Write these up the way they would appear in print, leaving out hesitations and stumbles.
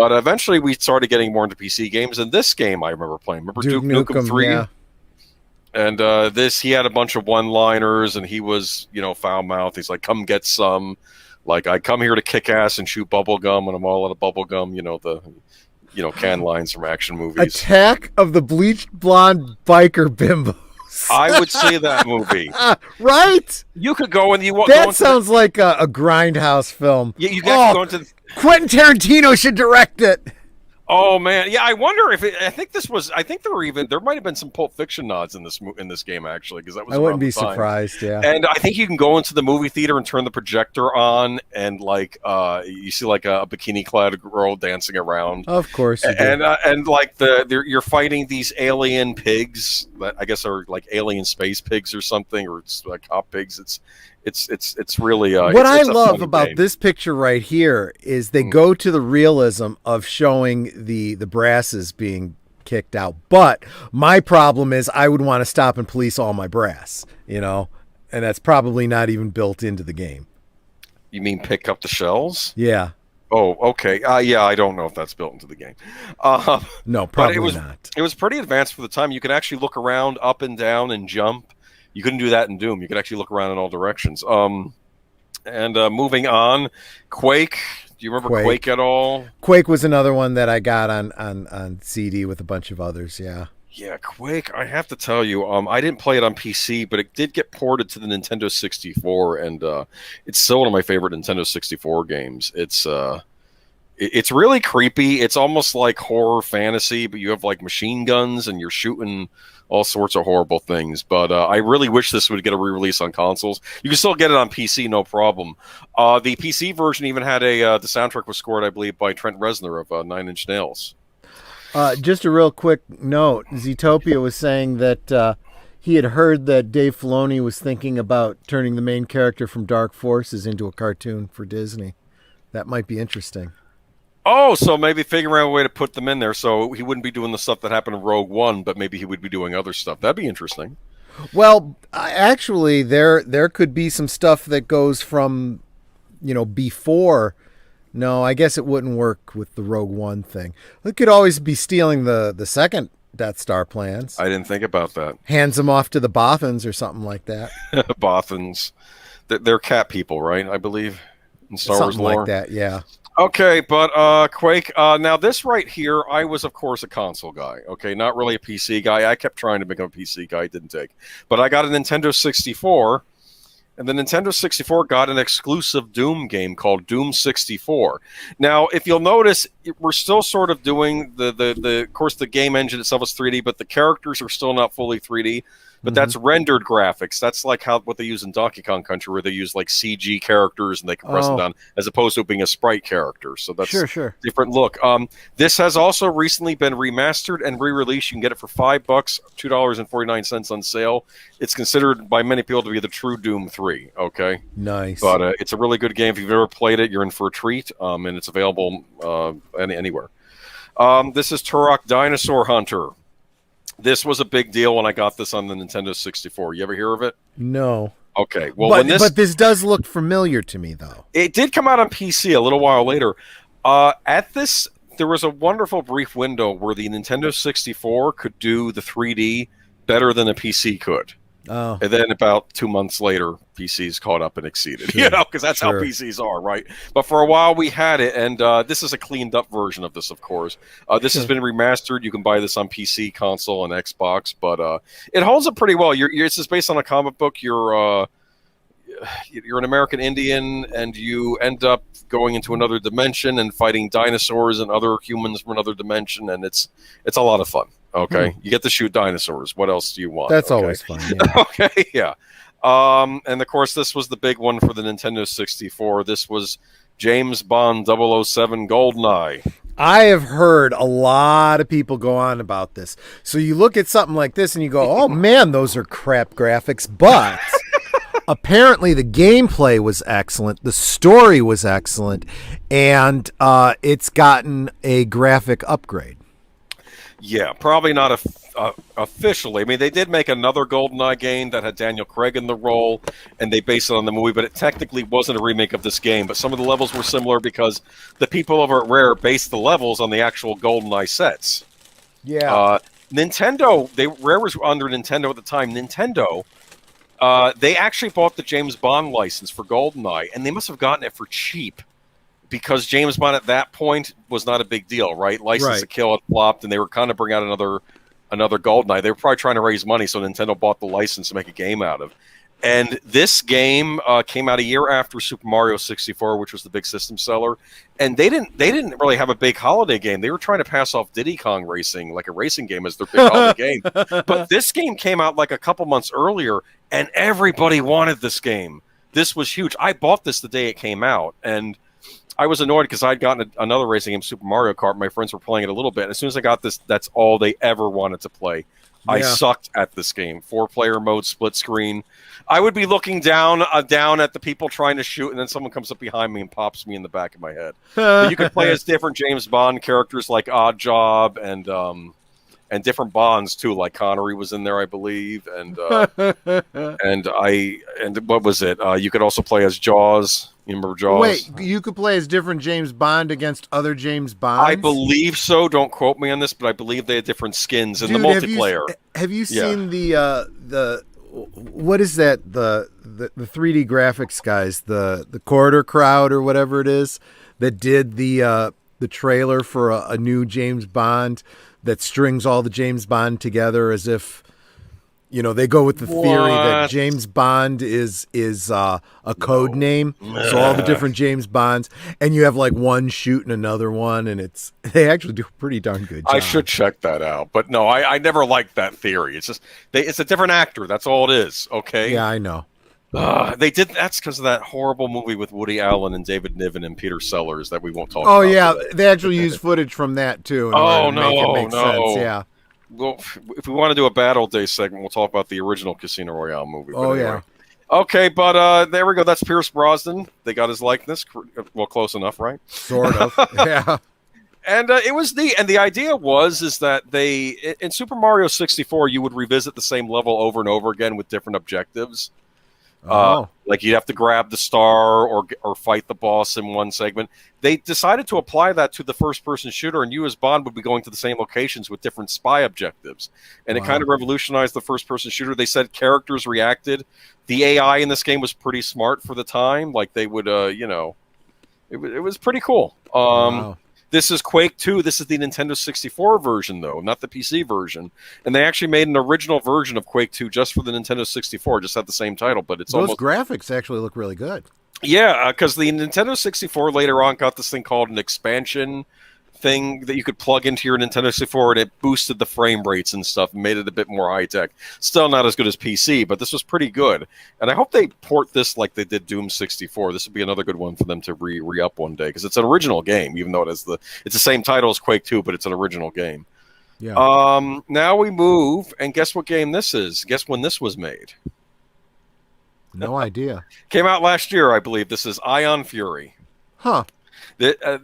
But eventually we started getting more into PC games, and this game I remember playing. Remember Duke Nukem 3? Yeah. And he had a bunch of one-liners, and he was, foul-mouthed. He's like, come get some. Like, I come here to kick ass and shoot bubble gum, and I'm all out of bubble gum, canned lines from action movies. Attack of the Bleached Blonde Biker Bimbos. I would see that movie. Right? You could go and That sounds like a Grindhouse film. You got to go into... Quentin Tarantino should direct it. Oh man, yeah. I wonder if I think there might have been some Pulp Fiction nods in this game actually, because that was. I wouldn't be surprised. Yeah. And I think you can go into the movie theater and turn the projector on, and you see like a bikini-clad girl dancing around. Of course. And like you're fighting these alien pigs that I guess are like alien space pigs or something, or it's like hot pigs. It's really what I love about this picture right here is they go to the realism of showing the brasses being kicked out. But my problem is I would want to stop and police all my brass, and that's probably not even built into the game. You mean pick up the shells? Yeah. Oh, okay. Yeah, I don't know if that's built into the game. No, probably not. It was pretty advanced for the time. You could actually look around, up and down, and jump. You couldn't do that in Doom. You could actually look around in all directions. Moving on, Quake. Do you remember Quake at all? Quake was another one that I got on CD with a bunch of others. Yeah. Yeah, Quake. I have to tell you, I didn't play it on PC, but it did get ported to the Nintendo 64, and it's still one of my favorite Nintendo 64 games. It's really creepy. It's almost like horror fantasy, but you have like machine guns and you're shooting all sorts of horrible things. But I really wish this would get a re-release on consoles. You can still get it on PC, no problem. The PC version even had the soundtrack was scored, I believe, by Trent Reznor of Nine Inch Nails. Just a real quick note. Zootopia was saying that he had heard that Dave Filoni was thinking about turning the main character from Dark Forces into a cartoon for Disney. That might be interesting. Oh, so maybe figuring out a way to put them in there so he wouldn't be doing the stuff that happened in Rogue One, but maybe he would be doing other stuff. That'd be interesting. Well, actually, there could be some stuff that goes from, before. No, I guess it wouldn't work with the Rogue One thing. It could always be stealing the second Death Star plans. I didn't think about that. Hands them off to the Bothans or something like that. Bothans. They're cat people, right? I believe in Star Wars lore. Something like that, yeah. Okay, but Quake. Now this right here, I was of course a console guy. Okay, not really a PC guy. I kept trying to become a PC guy. It didn't take. But I got a Nintendo 64, and the Nintendo 64 got an exclusive Doom game called Doom 64. Now, if you'll notice, we're still sort of doing of course, the game engine itself is 3D, but the characters are still not fully 3D. But that's rendered graphics. That's like what they use in Donkey Kong Country, where they use like CG characters and they compress them down, as opposed to being a sprite character. So that's sure. Different look. This has also recently been remastered and re-released. You can get it for $5, $2.49 on sale. It's considered by many people to be the true Doom 3. Okay, nice. But it's a really good game. If you've ever played it, you're in for a treat. And it's available anywhere. This is Turok Dinosaur Hunter. This was a big deal when I got this on the Nintendo 64. You ever hear of it? No. Okay. Well, but this does look familiar to me, though. It did come out on PC a little while later. There was a wonderful brief window where the Nintendo 64 could do the 3D better than a PC could. Oh. And then about 2 months later, PCs caught up and exceeded, because that's how PCs are, right? But for a while we had it, and this is a cleaned up version of this, of course. This has been remastered. You can buy this on PC, console, and Xbox, but it holds up pretty well. It's just based on a comic book. You're an American Indian, and you end up going into another dimension and fighting dinosaurs and other humans from another dimension, and it's a lot of fun. Okay, you get to shoot dinosaurs. What else do you want? That's always fun. Yeah. Okay, yeah. And of course, this was the big one for the Nintendo 64. This was James Bond 007 Goldeneye. I have heard a lot of people go on about this. So you look at something like this and you go, "Oh man, those are crap graphics," but apparently the gameplay was excellent, the story was excellent, and it's gotten a graphic upgrade. Yeah, probably not officially. I mean, they did make another GoldenEye game that had Daniel Craig in the role, and they based it on the movie, but it technically wasn't a remake of this game. But some of the levels were similar because the people over at Rare based the levels on the actual GoldenEye sets. Yeah. Nintendo, Rare was under Nintendo at the time. Nintendo, they actually bought the James Bond license for GoldenEye, and they must have gotten it for cheap. Because James Bond at that point was not a big deal, right? License to Kill had flopped, and they were kind of bringing out another GoldenEye. They were probably trying to raise money, so Nintendo bought the license to make a game out of. And this game came out a year after Super Mario 64, which was the big system seller. And they didn't really have a big holiday game. They were trying to pass off Diddy Kong Racing, like a racing game, as their big holiday game. But this game came out like a couple months earlier, and everybody wanted this game. This was huge. I bought this the day it came out, and I was annoyed because I'd gotten another racing game, Super Mario Kart. My friends were playing it a little bit. And as soon as I got this, that's all they ever wanted to play. Yeah. I sucked at this game. 4-player mode, split screen. I would be looking down at the people trying to shoot, and then someone comes up behind me and pops me in the back of my head. But you could play as different James Bond characters like Oddjob and different Bonds too. Like Connery was in there, I believe, and what was it? You could also play as Jaws. You remember Jaws? Wait, you could play as different James Bond against other James Bonds? I believe so. Don't quote me on this, but I believe they had different skins in the multiplayer. Have you seen the what is that? The 3D graphics guys, the Quarter Crowd or whatever it is, that did the trailer for a new James Bond that strings all the James Bond together as if, you know, they go with the theory that James Bond is a code name. So all the different James Bonds, and you have like one shooting another one, and they actually do a pretty darn good job. I should check that out. But no, I never liked that theory. It's just it's a different actor. That's all it is. Okay. Yeah, I know. They did. That's because of that horrible movie with Woody Allen and David Niven and Peter Sellers that we won't talk about. Oh yeah, they actually used footage from that too. Sense. Yeah. Well, if we want to do a Battle Day segment, we'll talk about the original Casino Royale movie. But anyway. Yeah. Okay, but there we go. That's Pierce Brosnan. They got his likeness. Well, close enough, right? Sort of. Yeah. And it was neat. And the idea is that in Super Mario 64, you would revisit the same level over and over again with different objectives. Like you'd have to grab the star or fight the boss in one segment. They decided to apply that to the first-person shooter, and you as Bond would be going to the same locations with different spy objectives. And it kind of revolutionized the first-person shooter. They said characters reacted. The AI in this game was pretty smart for the time. Like they would, it was pretty cool. This is Quake II. This is the Nintendo 64 version, though, not the PC version. And they actually made an original version of Quake II just for the Nintendo 64. Just had the same title, but those graphics actually look really good. Yeah, because the Nintendo 64 later on got this thing called an expansion thing that you could plug into your Nintendo 64, and it boosted the frame rates and stuff and made it a bit more high-tech. Still not as good as PC, but this was pretty good. And I hope they port this like they did Doom 64. This would be another good one for them to re-up one day, because it's an original game, even though it's the same title as Quake 2, but it's an original game. Yeah. Now we move, and guess what game this is? Guess when this was made? No idea. Came out last year, I believe. This is Ion Fury. Huh.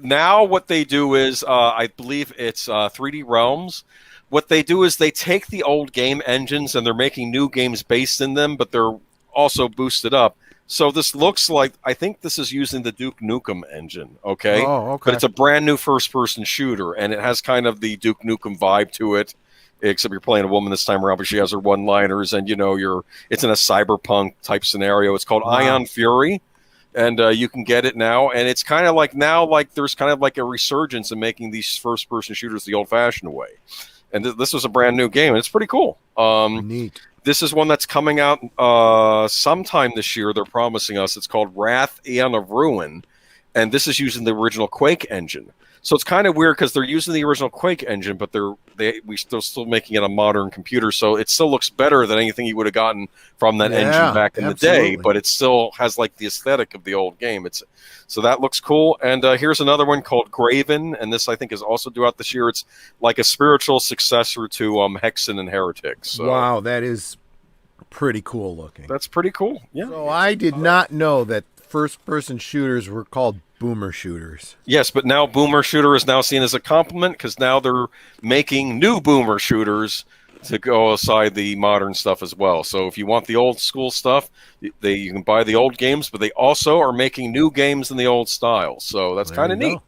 Now what they do is, I believe it's 3D Realms. What they do is they take the old game engines and they're making new games based in them, but they're also boosted up. So this looks like, I think this is using the Duke Nukem engine, okay? Oh, okay. But it's a brand new first-person shooter, and it has kind of the Duke Nukem vibe to it, except you're playing a woman this time around, but she has her one-liners, and it's in a cyberpunk type scenario. It's called Ion Fury. And you can get it now, and it's kind of like there's kind of like a resurgence in making these first-person shooters the old-fashioned way. And this was a brand new game, and it's pretty cool. Neat. This is one that's coming out sometime this year. They're promising us. It's called Wrath: Aeon of Ruin, and this is using the original Quake engine. So it's kind of weird because they're using the original Quake engine, but we're still making it a modern computer, so it still looks better than anything you would have gotten from that engine back in the day. But it still has like the aesthetic of the old game. So that looks cool. And here's another one called Graven, and this I think is also due out this year. It's like a spiritual successor to Hexen and Heretics. So. Wow, that is pretty cool looking. That's pretty cool. Yeah. So I did not know that first-person shooters were called boomer shooters. Yes, but now boomer shooter is now seen as a compliment because now they're making new boomer shooters to go aside the modern stuff as well. So if you want the old school stuff, you can buy the old games, but they also are making new games in the old style. So that's kind of neat. Go.